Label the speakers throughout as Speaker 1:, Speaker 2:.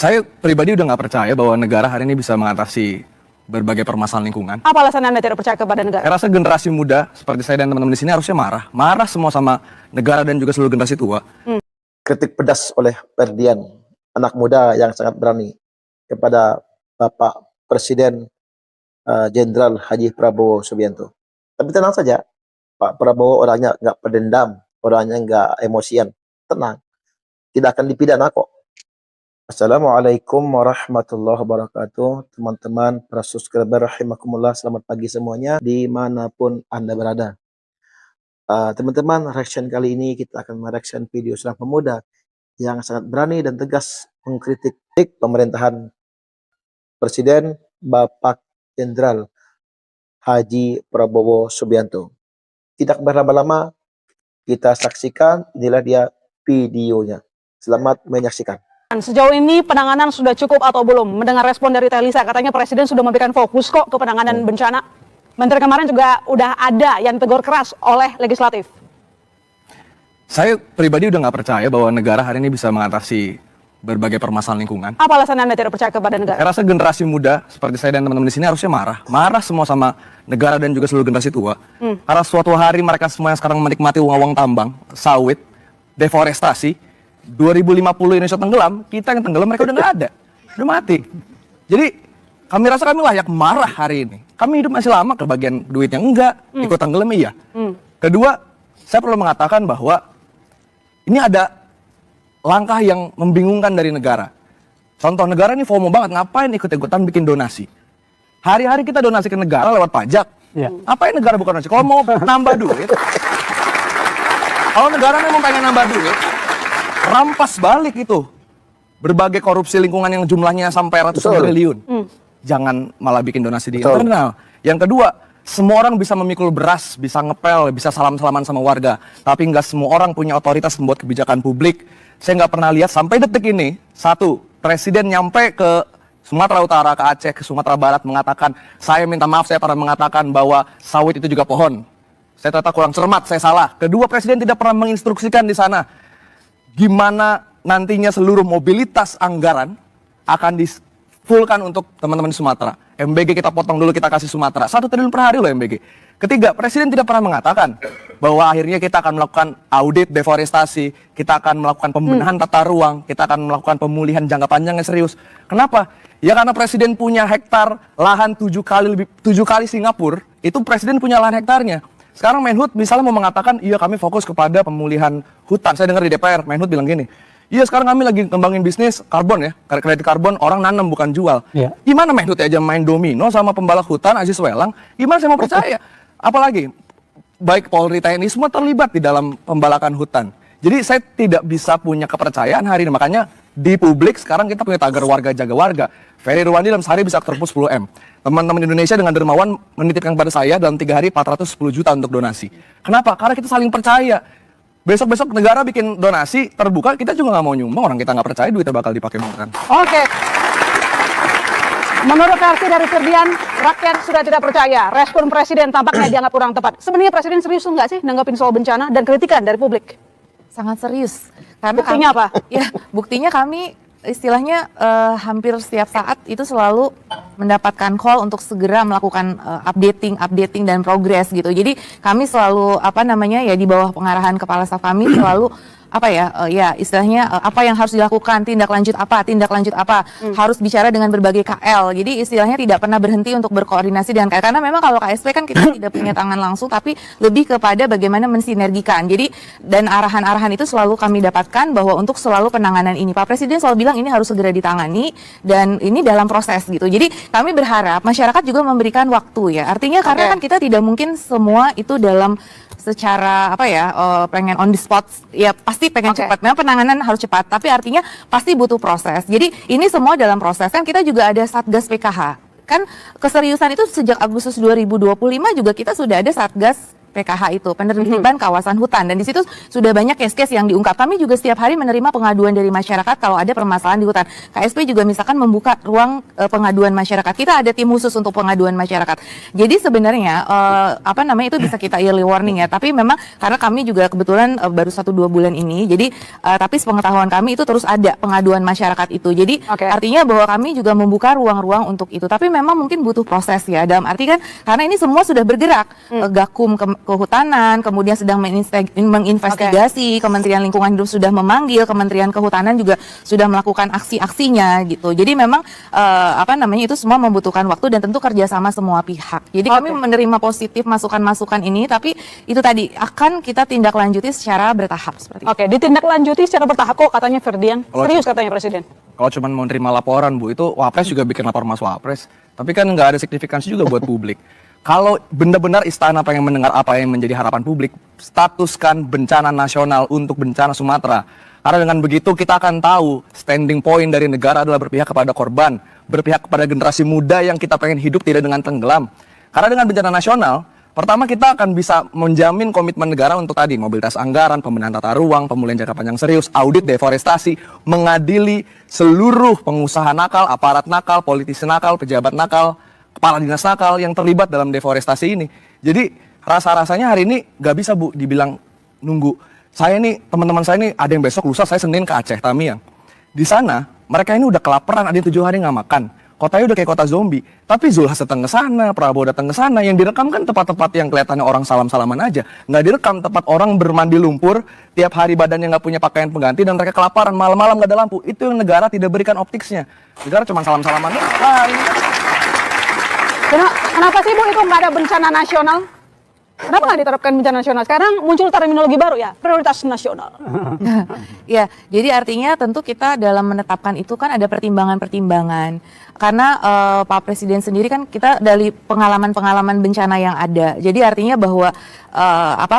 Speaker 1: Saya pribadi udah nggak percaya bahwa negara hari ini bisa mengatasi berbagai permasalahan lingkungan.
Speaker 2: Apa alasan Anda tidak percaya kepada negara?
Speaker 1: Saya rasa generasi muda seperti saya dan teman-teman di sini harusnya marah. Marah semua sama negara dan juga seluruh generasi tua.
Speaker 3: Kritik pedas oleh Ferdian, anak muda yang sangat berani, kepada Bapak Presiden Jenderal Haji Prabowo Subianto. Tapi tenang saja, Pak Prabowo orangnya nggak pendendam, orangnya nggak emosian, tenang, tidak akan dipidana kok. Assalamualaikum warahmatullahi wabarakatuh, teman-teman para subscriber rahimakumullah, selamat pagi semuanya dimanapun Anda berada. Teman-teman, reaction kali ini kita akan mereaction video seorang pemuda yang sangat berani dan tegas mengkritik pemerintahan Presiden Bapak Jenderal Haji Prabowo Subianto. Tidak berlama-lama, kita saksikan, inilah dia videonya. Selamat menyaksikan.
Speaker 2: Sejauh ini penanganan sudah cukup atau belum? Mendengar respon dari Telisa, katanya Presiden sudah memberikan fokus kok ke penanganan bencana. Menteri kemarin juga udah ada yang tegur keras oleh legislatif.
Speaker 1: Saya pribadi udah nggak percaya bahwa negara hari ini bisa mengatasi berbagai permasalahan lingkungan.
Speaker 2: Apa alasan Anda tidak percaya kepada negara?
Speaker 1: Saya rasa generasi muda seperti saya dan teman-teman di sini harusnya marah. Marah semua sama negara dan juga seluruh generasi tua. Karena suatu hari mereka semua yang sekarang menikmati uang-uang tambang, sawit, deforestasi, 2050 Indonesia tenggelam, kita yang tenggelam mereka udah nggak ada, udah mati. Jadi kami rasa kami layak marah hari ini. Kami hidup masih lama, kebagian duitnya enggak, ikut tenggelam iya. Kedua, saya perlu mengatakan bahwa ini ada langkah yang membingungkan dari negara. Contoh, negara ini FOMO banget, ngapain ikut-ikutan bikin donasi? Hari-hari kita donasi ke negara lewat pajak. Ngapain negara bukan donasi? Kalau mau nambah duit, kalau negara memang pengen nambah duit, rampas balik itu berbagai korupsi lingkungan yang jumlahnya sampai ratusan triliun. Jangan malah bikin donasi di internal. Yang kedua, semua orang bisa memikul beras, bisa ngepel, bisa salam-salaman sama warga. Tapi nggak semua orang punya otoritas membuat kebijakan publik. Saya nggak pernah lihat sampai detik ini, satu, Presiden nyampe ke Sumatera Utara, ke Aceh, ke Sumatera Barat mengatakan, saya minta maaf, saya pernah mengatakan bahwa sawit itu juga pohon. Saya ternyata kurang cermat, saya salah. Kedua, Presiden tidak pernah menginstruksikan di sana gimana nantinya seluruh mobilitas anggaran akan di-fullkan untuk teman-teman di Sumatera. MBG kita potong dulu, kita kasih Sumatera. 1 triliun per hari loh MBG. Ketiga, Presiden tidak pernah mengatakan bahwa akhirnya kita akan melakukan audit deforestasi, kita akan melakukan pembenahan tata ruang, kita akan melakukan pemulihan jangka panjang yang serius. Kenapa? Ya karena Presiden punya hektar lahan 7 kali Singapura, itu Presiden punya lahan hektarnya. Sekarang Menhut misalnya mau mengatakan, iya kami fokus kepada pemulihan hutan. Saya dengar di DPR, Menhut bilang gini, iya sekarang kami lagi kembangin bisnis karbon ya, kredit karbon, orang nanam bukan jual. Gimana Menhut aja main domino sama pembalak hutan, Aziz Welang, gimana saya mau percaya? Apalagi, baik Polri, TNI, semua terlibat di dalam pembalakan hutan. Jadi saya tidak bisa punya kepercayaan hari ini, makanya di publik sekarang kita punya tagar warga jaga warga. Ferry Irwandi dalam sehari bisa terpus 10M. Teman-teman Indonesia dengan dermawan menitipkan kepada saya dalam 3 hari 410 juta untuk donasi. Kenapa? Karena kita saling percaya. Besok-besok negara bikin donasi terbuka, kita juga nggak mau nyumbang, orang kita nggak percaya duitnya bakal dipakai makan.
Speaker 2: Oke. Menurut versi dari Ferdian, rakyat sudah tidak percaya. Respon Presiden tampaknya dianggap kurang tepat. Sebenarnya Presiden serius nggak sih nanggapin soal bencana dan kritikan dari publik?
Speaker 4: Sangat serius. Karena
Speaker 2: buktinya apa?
Speaker 4: Ya, buktinya kami istilahnya hampir setiap saat itu selalu mendapatkan call untuk segera melakukan updating dan progres gitu. Jadi kami selalu ya di bawah pengarahan kepala staf kami selalu ya istilahnya apa yang harus dilakukan, tindak lanjut apa, harus bicara dengan berbagai KL. Jadi istilahnya tidak pernah berhenti untuk berkoordinasi dengan KL, karena memang kalau KSP kan kita tidak punya tangan langsung, tapi lebih kepada bagaimana mensinergikan. Jadi dan arahan-arahan itu selalu kami dapatkan bahwa untuk selalu penanganan ini Pak Presiden selalu bilang ini harus segera ditangani dan ini dalam proses gitu. Jadi kami berharap masyarakat juga memberikan waktu ya. Artinya karena kan kita tidak mungkin semua itu dalam secara pengen on the spot, ya pasti pengen cepat. Memang penanganan harus cepat, tapi artinya pasti butuh proses. Jadi ini semua dalam proses. Kan kita juga ada Satgas PKH. Kan keseriusan itu sejak Agustus 2025 juga kita sudah ada Satgas PKH itu, penertiban kawasan hutan, dan di situ sudah banyak case-case yang diungkap. Kami juga setiap hari menerima pengaduan dari masyarakat kalau ada permasalahan di hutan. KSP juga misalkan membuka ruang pengaduan masyarakat. Kita ada tim khusus untuk pengaduan masyarakat. Jadi sebenarnya itu bisa kita early warning ya. Tapi memang karena kami juga kebetulan baru 1-2 bulan ini, jadi tapi sepengetahuan kami itu terus ada pengaduan masyarakat itu. Jadi artinya bahwa kami juga membuka ruang-ruang untuk itu. Tapi memang mungkin butuh proses ya. Dalam arti kan karena ini semua sudah bergerak. Gakum Kehutanan kemudian sedang menginvestigasi, Kementerian Lingkungan Hidup sudah memanggil, Kementerian Kehutanan juga sudah melakukan aksi-aksinya gitu. Jadi memang itu semua membutuhkan waktu dan tentu kerjasama semua pihak. Jadi kami menerima positif masukan-masukan ini, tapi itu tadi akan kita tindak lanjuti secara bertahap seperti itu.
Speaker 2: Oke, ditindaklanjuti secara bertahap kok katanya Ferdian. Serius katanya Presiden.
Speaker 1: Kalau cuma mau nerima laporan, Bu, itu Wapres juga bikin laporan Mas Wapres. Tapi kan nggak ada signifikansi juga buat publik. Kalau benar-benar istana pengen mendengar apa yang menjadi harapan publik, statuskan bencana nasional untuk bencana Sumatera. Karena dengan begitu kita akan tahu standing point dari negara adalah berpihak kepada korban, berpihak kepada generasi muda yang kita pengen hidup tidak dengan tenggelam. Karena dengan bencana nasional, pertama kita akan bisa menjamin komitmen negara untuk tadi mobilitas anggaran, pembenahan tata ruang, pemulihan jangka panjang serius, audit deforestasi, mengadili seluruh pengusaha nakal, aparat nakal, politisi nakal, pejabat nakal, kepala dinas nakal yang terlibat dalam deforestasi ini. Jadi rasa-rasanya hari ini nggak bisa, Bu, dibilang nunggu. Saya nih, teman-teman saya nih ada yang besok lusa saya Senin ke Aceh Tamiang. Di sana mereka ini udah kelaparan, ada yang 7 hari nggak makan. Kotanya udah kayak kota zombie. Tapi Zulhas datang ke sana, Prabowo datang ke sana. Yang direkam kan tempat-tempat yang kelihatannya orang salam-salaman aja. Nggak direkam tempat orang bermandi lumpur, tiap hari badannya nggak punya pakaian pengganti, dan mereka kelaparan, malam-malam nggak ada lampu. Itu yang negara tidak berikan optiksnya. Negara cuma salam-salaman doang.
Speaker 2: Kenapa sih, Bu, itu nggak ada bencana nasional? Kenapa nggak diterapkan bencana nasional? Sekarang muncul terminologi baru ya, prioritas nasional.
Speaker 4: Ya, jadi artinya tentu kita dalam menetapkan itu kan ada pertimbangan-pertimbangan. Karena Pak Presiden sendiri kan kita dari pengalaman-pengalaman bencana yang ada. Jadi artinya bahwa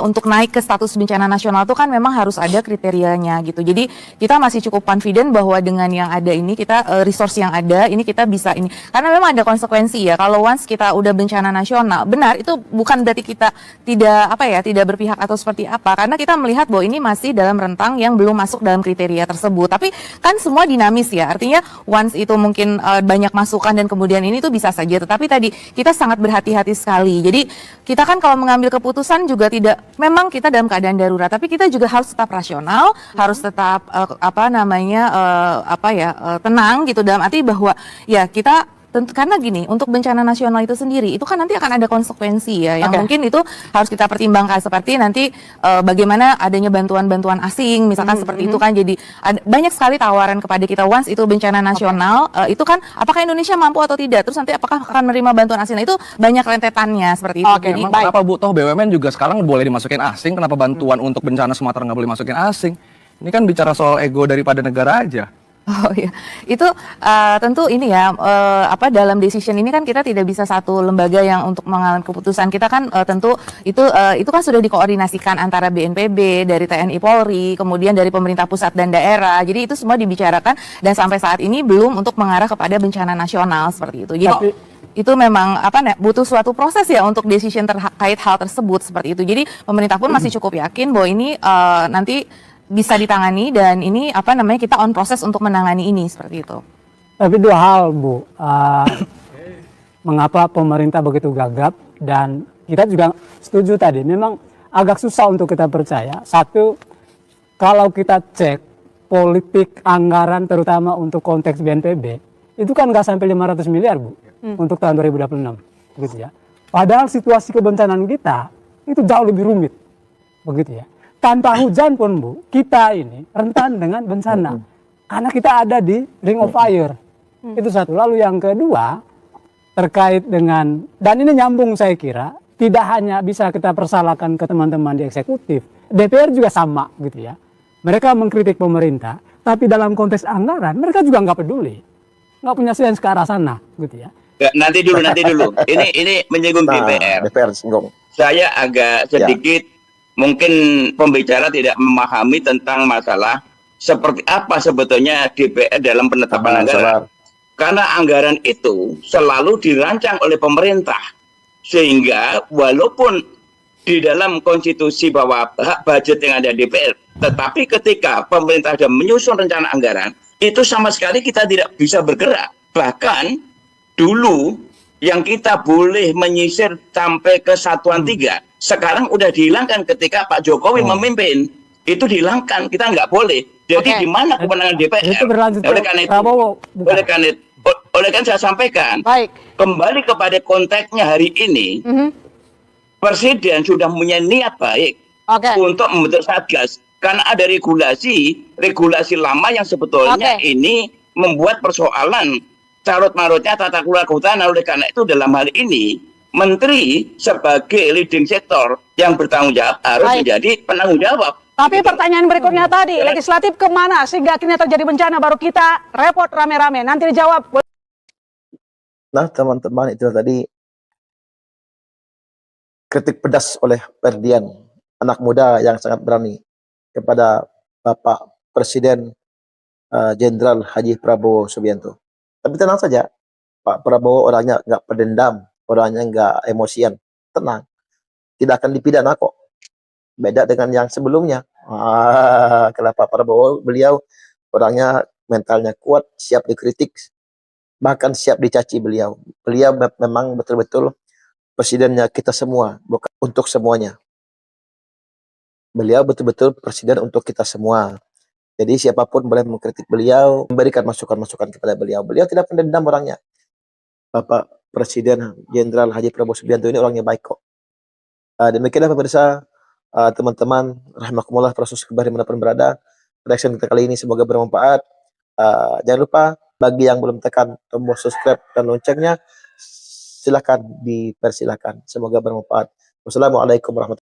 Speaker 4: untuk naik ke status bencana nasional itu kan memang harus ada kriterianya gitu. Jadi kita masih cukup confident bahwa dengan yang ada ini kita resource yang ada ini kita bisa ini. Karena memang ada konsekuensi ya. Kalau once kita udah bencana nasional, benar itu bukan berarti kita tidak berpihak atau seperti apa. Karena kita melihat bahwa ini masih dalam rentang yang belum masuk dalam kriteria tersebut. Tapi kan semua dinamis ya. Artinya once itu mungkin banyak masukan dan kemudian ini tuh bisa saja. Tetapi tadi kita sangat berhati-hati sekali. Jadi kita kan kalau mengambil keputusan juga tidak, memang kita dalam keadaan darurat, tapi kita juga harus tetap rasional, harus tetap tenang gitu, dalam arti bahwa ya kita karena gini, untuk bencana nasional itu sendiri itu kan nanti akan ada konsekuensi ya, yang mungkin itu harus kita pertimbangkan, seperti nanti bagaimana adanya bantuan-bantuan asing misalkan seperti itu kan. Jadi banyak sekali tawaran kepada kita once itu bencana nasional, itu kan apakah Indonesia mampu atau tidak, terus nanti apakah akan menerima bantuan asing. Nah, itu banyak rentetannya seperti itu. Jadi
Speaker 1: kenapa, Bu, toh BUMN juga sekarang boleh dimasukin asing, kenapa bantuan untuk bencana Sumatera nggak boleh masukin asing? Ini kan bicara soal ego daripada negara aja.
Speaker 4: Oh ya, itu tentu ini ya, dalam decision ini kan kita tidak bisa satu lembaga yang untuk mengambil keputusan. Kita kan tentu itu kan sudah dikoordinasikan antara BNPB, dari TNI Polri, kemudian dari pemerintah pusat dan daerah. Jadi itu semua dibicarakan dan sampai saat ini belum untuk mengarah kepada bencana nasional seperti itu. Jadi itu memang butuh suatu proses ya untuk decision terkait hal tersebut seperti itu. Jadi pemerintah pun masih cukup yakin bahwa ini nanti bisa ditangani dan ini kita on proses untuk menangani ini seperti itu.
Speaker 5: Tapi dua hal, Bu. Mengapa pemerintah begitu gagap, dan kita juga setuju tadi, memang agak susah untuk kita percaya. Satu, kalau kita cek politik anggaran terutama untuk konteks BNPB, itu kan nggak sampai 500 miliar, Bu, untuk tahun 2026. Begitu ya. Padahal situasi kebencanaan kita itu jauh lebih rumit. Begitu ya. Tanpa hujan pun, Bu, kita ini rentan dengan bencana. Karena kita ada di ring of fire. Itu satu. Lalu yang kedua, terkait dengan, dan ini nyambung saya kira, tidak hanya bisa kita persalahkan ke teman-teman di eksekutif, DPR juga sama gitu ya. Mereka mengkritik pemerintah, tapi dalam konteks anggaran, mereka juga nggak peduli. Nggak punya sense ke arah sana gitu ya.
Speaker 6: Nanti dulu. Ini menyinggung DPR.
Speaker 3: DPR singgung.
Speaker 6: Saya agak sedikit mungkin pembicara tidak memahami tentang masalah seperti apa sebetulnya DPR dalam penetapan anggaran. Karena anggaran itu selalu dirancang oleh pemerintah. Sehingga walaupun di dalam konstitusi bahwa hak budget yang ada di DPR. Tetapi ketika pemerintah sudah menyusun rencana anggaran, itu sama sekali kita tidak bisa bergerak. Bahkan dulu yang kita boleh menyisir sampai ke satuan 3, sekarang udah dihilangkan ketika Pak Jokowi memimpin. Itu dihilangkan, kita nggak boleh. Jadi
Speaker 2: Oke.
Speaker 6: di mana kewenangan DPR?
Speaker 5: Itu berlanjut
Speaker 6: oleh
Speaker 5: ke
Speaker 6: karena itu,
Speaker 5: Prabowo, bukan?
Speaker 6: oleh karena saya sampaikan,
Speaker 2: Baik.
Speaker 6: kembali kepada konteksnya hari ini, Presiden sudah punya niat baik
Speaker 2: Oke.
Speaker 6: untuk membentuk Satgas. Karena ada regulasi lama yang sebetulnya
Speaker 2: Oke.
Speaker 6: ini membuat persoalan carut-marutnya tata kelola kehutanan. Oleh karena itu dalam hal ini, Menteri sebagai leading sektor yang bertanggung jawab harus
Speaker 2: Baik.
Speaker 6: menjadi penanggung jawab.
Speaker 2: Tapi pertanyaan berikutnya tadi, legislatif kemana sehingga akhirnya terjadi bencana baru kita repot rame-rame. Nanti dijawab.
Speaker 3: Nah, teman-teman, itu tadi kritik pedas oleh Ferdian, anak muda yang sangat berani, kepada Bapak Presiden Jenderal Haji Prabowo Subianto. Tapi tenang saja, Pak Prabowo orangnya nggak pendendam, orangnya nggak emosian, tenang, tidak akan dipidana kok. Beda dengan yang sebelumnya. Kalau Pak Prabowo, beliau orangnya mentalnya kuat, siap dikritik, bahkan siap dicaci beliau. Beliau memang betul-betul presidennya kita semua, bukan untuk semuanya. Beliau betul-betul presiden untuk kita semua. Jadi siapapun boleh mengkritik beliau, memberikan masukan-masukan kepada beliau. Beliau tidak pendendam orangnya. Bapak Presiden Jenderal Haji Prabowo Subianto ini orangnya baik kok. Demikianlah pemirsa, teman-teman, rahimakumullah, proses kabar dimanapun berada. Reaction kita kali ini semoga bermanfaat. Jangan lupa, bagi yang belum tekan tombol subscribe dan loncengnya, silakan dipersilakan. Semoga bermanfaat. Wassalamualaikum warahmatullahi wabarakatuh.